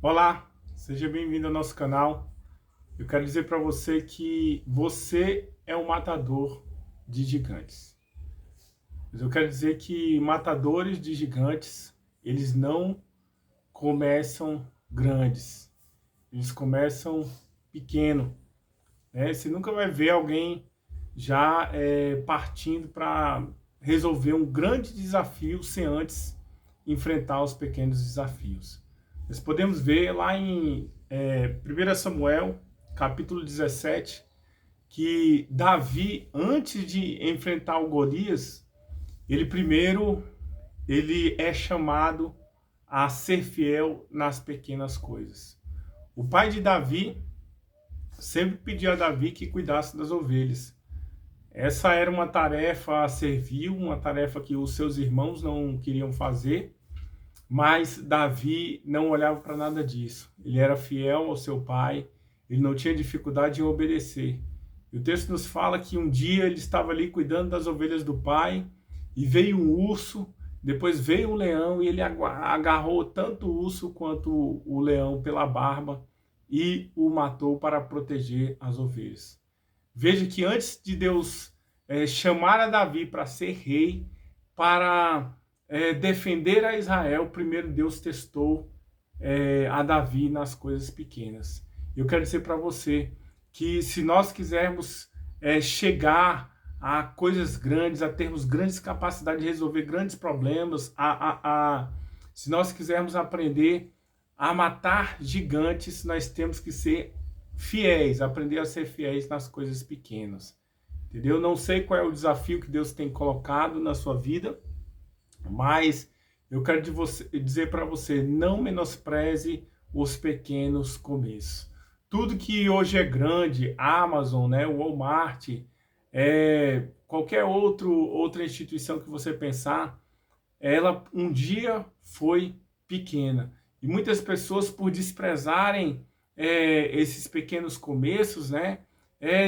Olá, seja bem-vindo ao nosso canal. Eu quero dizer para você que você é um matador de gigantes. Mas eu quero dizer que matadores de gigantes, eles não começam grandes, eles começam pequeno, né? Você nunca vai ver alguém já partindo para resolver um grande desafio sem antes enfrentar os pequenos desafios. Nós podemos ver lá em 1 Samuel, capítulo 17, que Davi, antes de enfrentar o Golias, ele é chamado a ser fiel nas pequenas coisas. O pai de Davi sempre pediu a Davi que cuidasse das ovelhas. Essa era uma tarefa servil, uma tarefa que os seus irmãos não queriam fazer, mas Davi não olhava para nada disso. Ele era fiel ao seu pai, ele não tinha dificuldade em obedecer. E o texto nos fala que um dia ele estava ali cuidando das ovelhas do pai, e veio um urso, depois veio um leão, e ele agarrou tanto o urso quanto o leão pela barba e o matou para proteger as ovelhas. Veja que antes de Deus chamar a Davi para ser rei, para defender a Israel, primeiro Deus testou a Davi nas coisas pequenas. Eu quero dizer para você que se nós quisermos chegar a coisas grandes, a termos grandes capacidades de resolver grandes problemas, se nós quisermos aprender a matar gigantes, nós temos que ser fiéis, aprender a ser fiéis nas coisas pequenas. Entendeu? Não sei qual é o desafio que Deus tem colocado na sua vida, mas eu quero dizer para você, não menospreze os pequenos começos. Tudo que hoje é grande, Amazon, né, Walmart, qualquer outra instituição que você pensar, ela um dia foi pequena. E muitas pessoas, por desprezarem esses pequenos começos, né,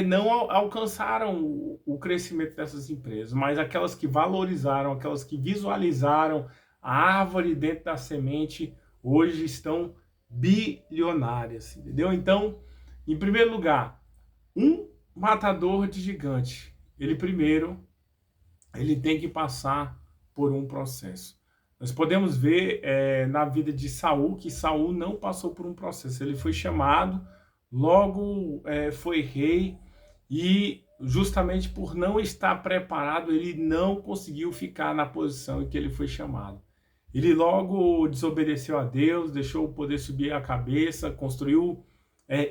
não alcançaram o crescimento dessas empresas, mas aquelas que valorizaram, aquelas que visualizaram a árvore dentro da semente, hoje estão bilionárias, entendeu? Então, em primeiro lugar, um matador de gigante, ele tem que passar por um processo. Nós podemos ver na vida de Saul que Saul não passou por um processo. Ele foi chamado, logo foi rei, e justamente por não estar preparado, ele não conseguiu ficar na posição em que ele foi chamado. Ele logo desobedeceu a Deus, deixou o poder subir a cabeça, construiu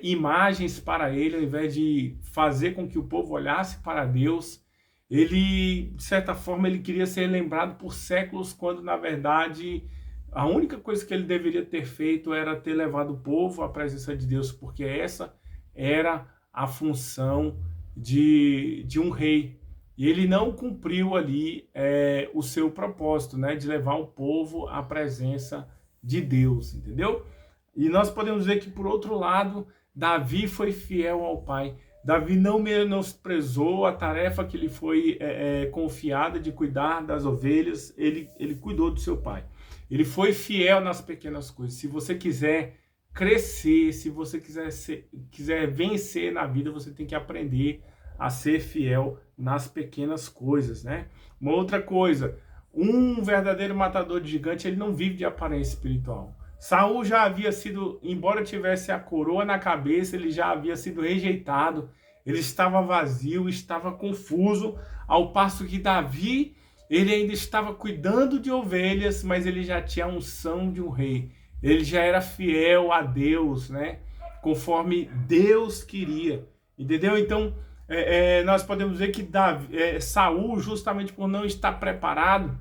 imagens para ele, ao invés de fazer com que o povo olhasse para Deus. Ele, de certa forma, ele queria ser lembrado por séculos, quando, na verdade, a única coisa que ele deveria ter feito era ter levado o povo à presença de Deus, porque essa era a função de um rei. E ele não cumpriu ali o seu propósito, né, de levar o povo à presença de Deus, entendeu? E nós podemos ver que, por outro lado, Davi foi fiel ao pai. Davi não menosprezou a tarefa que lhe foi confiada de cuidar das ovelhas. Ele cuidou do seu pai. Ele foi fiel nas pequenas coisas. Se você quiser crescer, se você quiser vencer na vida, você tem que aprender a ser fiel nas pequenas coisas, né? Uma outra coisa, um verdadeiro matador de gigante, ele não vive de aparência espiritual. Saul já havia sido, embora tivesse a coroa na cabeça, ele já havia sido rejeitado, ele estava vazio, estava confuso, ao passo que Davi, ele ainda estava cuidando de ovelhas, mas ele já tinha a unção de um rei. Ele já era fiel a Deus, né? Conforme Deus queria, entendeu? Então, nós podemos ver que Saul, justamente por não estar preparado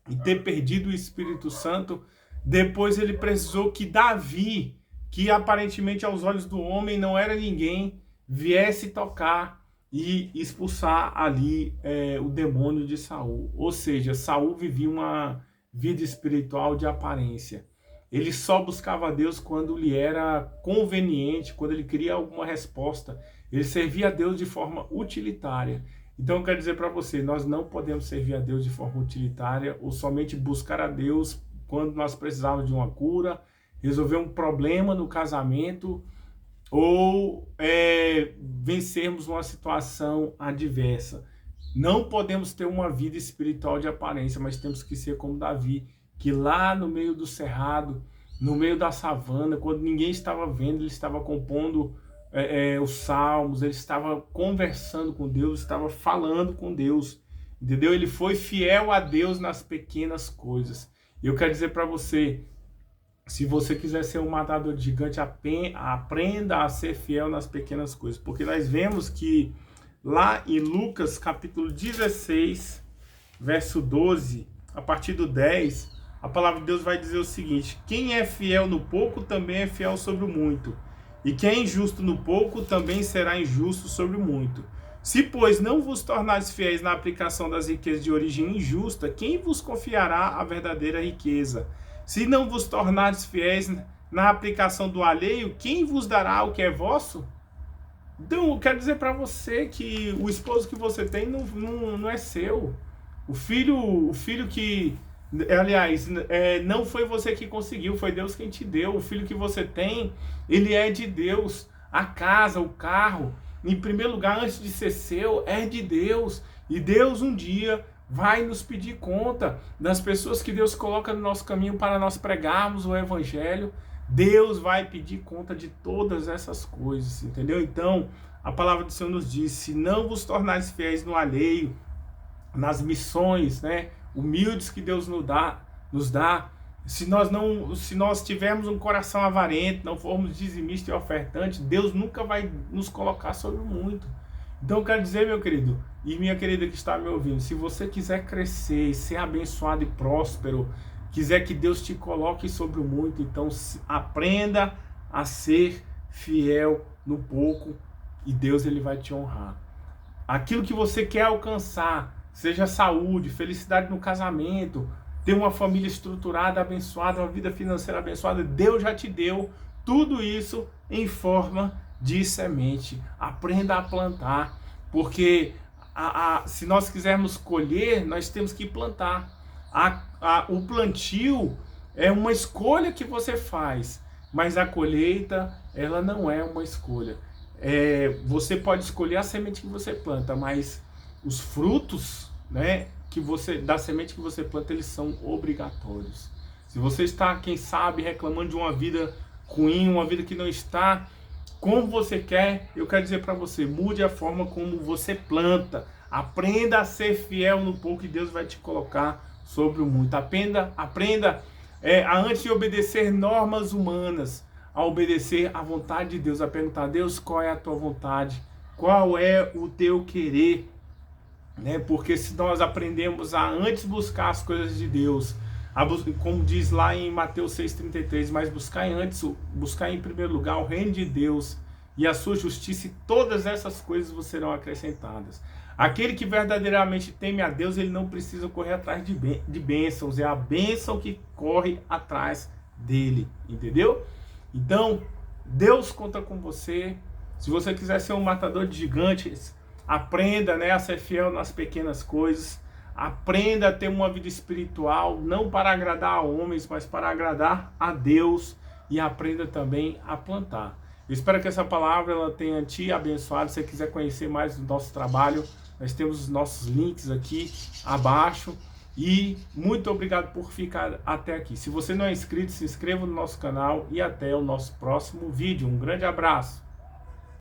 e ter perdido o Espírito Santo, depois ele precisou que Davi, que aparentemente aos olhos do homem não era ninguém, viesse tocar e expulsar ali o demônio de Saul. Ou seja, Saul vivia uma vida espiritual de aparência. Ele só buscava a Deus quando lhe era conveniente, quando ele queria alguma resposta. Ele servia a Deus de forma utilitária. Então eu quero dizer para você, nós não podemos servir a Deus de forma utilitária ou somente buscar a Deus quando nós precisávamos de uma cura, resolver um problema no casamento ou vencermos uma situação adversa. Não podemos ter uma vida espiritual de aparência, mas temos que ser como Davi, que lá no meio do cerrado, no meio da savana, quando ninguém estava vendo, ele estava compondo os salmos, ele estava conversando com Deus, estava falando com Deus, entendeu? Ele foi fiel a Deus nas pequenas coisas. E eu quero dizer para você, se você quiser ser um matador de gigante, aprenda a ser fiel nas pequenas coisas, porque nós vemos que lá em Lucas capítulo 16, verso 12, a partir do 10, a palavra de Deus vai dizer o seguinte: quem é fiel no pouco também é fiel sobre o muito, e quem é injusto no pouco também será injusto sobre o muito. Se, pois, não vos tornares fiéis na aplicação das riquezas de origem injusta, quem vos confiará a verdadeira riqueza? Se não vos tornares fiéis na aplicação do alheio, quem vos dará o que é vosso? Então, eu quero dizer para você que o esposo que você tem não é seu. O filho que, aliás, não foi você que conseguiu, foi Deus quem te deu. O filho que você tem, ele é de Deus. A casa, o carro, em primeiro lugar, antes de ser seu, é de Deus. E Deus um dia vai nos pedir conta das pessoas que Deus coloca no nosso caminho para nós pregarmos o evangelho. Deus vai pedir conta de todas essas coisas, entendeu? Então, a palavra do Senhor nos diz: se não vos tornares fiéis no alheio, nas missões, né, humildes que Deus nos dá, se nós tivermos um coração avarento, não formos dizimistas e ofertantes, Deus nunca vai nos colocar sobre muito. Então eu quero dizer, meu querido e minha querida que está me ouvindo, se você quiser crescer, ser abençoado e próspero, quiser que Deus te coloque sobre o muito, então aprenda a ser fiel no pouco e Deus ele vai te honrar. Aquilo que você quer alcançar, seja saúde, felicidade no casamento, ter uma família estruturada, abençoada, uma vida financeira abençoada, Deus já te deu tudo isso em forma de semente. Aprenda a plantar, porque se nós quisermos colher, nós temos que plantar. O plantio é uma escolha que você faz, mas a colheita, ela não é uma escolha. Você pode escolher a semente que você planta, mas os frutos, né, da semente que você planta, eles são obrigatórios. Se você está, quem sabe, reclamando de uma vida ruim, uma vida que não está como você quer, eu quero dizer para você, mude a forma como você planta. Aprenda a ser fiel no pouco e Deus vai te colocar sobre o muito. Aprenda a, antes de obedecer normas humanas, a obedecer à vontade de Deus, a perguntar: Deus, qual é a tua vontade? Qual é o teu querer? Porque se nós aprendemos a antes buscar as coisas de Deus, como diz lá em Mateus 6,33, mas buscar em primeiro lugar o reino de Deus e a sua justiça, e todas essas coisas vos serão acrescentadas. Aquele que verdadeiramente teme a Deus, ele não precisa correr atrás de bênçãos, é a bênção que corre atrás dele, entendeu? Então, Deus conta com você. Se você quiser ser um matador de gigantes, aprenda, a ser fiel nas pequenas coisas. Aprenda a ter uma vida espiritual, não para agradar a homens, mas para agradar a Deus. E aprenda também a plantar. Eu espero que essa palavra ela tenha te abençoado. Se você quiser conhecer mais do nosso trabalho, nós temos os nossos links aqui abaixo. E muito obrigado por ficar até aqui. Se você não é inscrito, se inscreva no nosso canal e até o nosso próximo vídeo. Um grande abraço.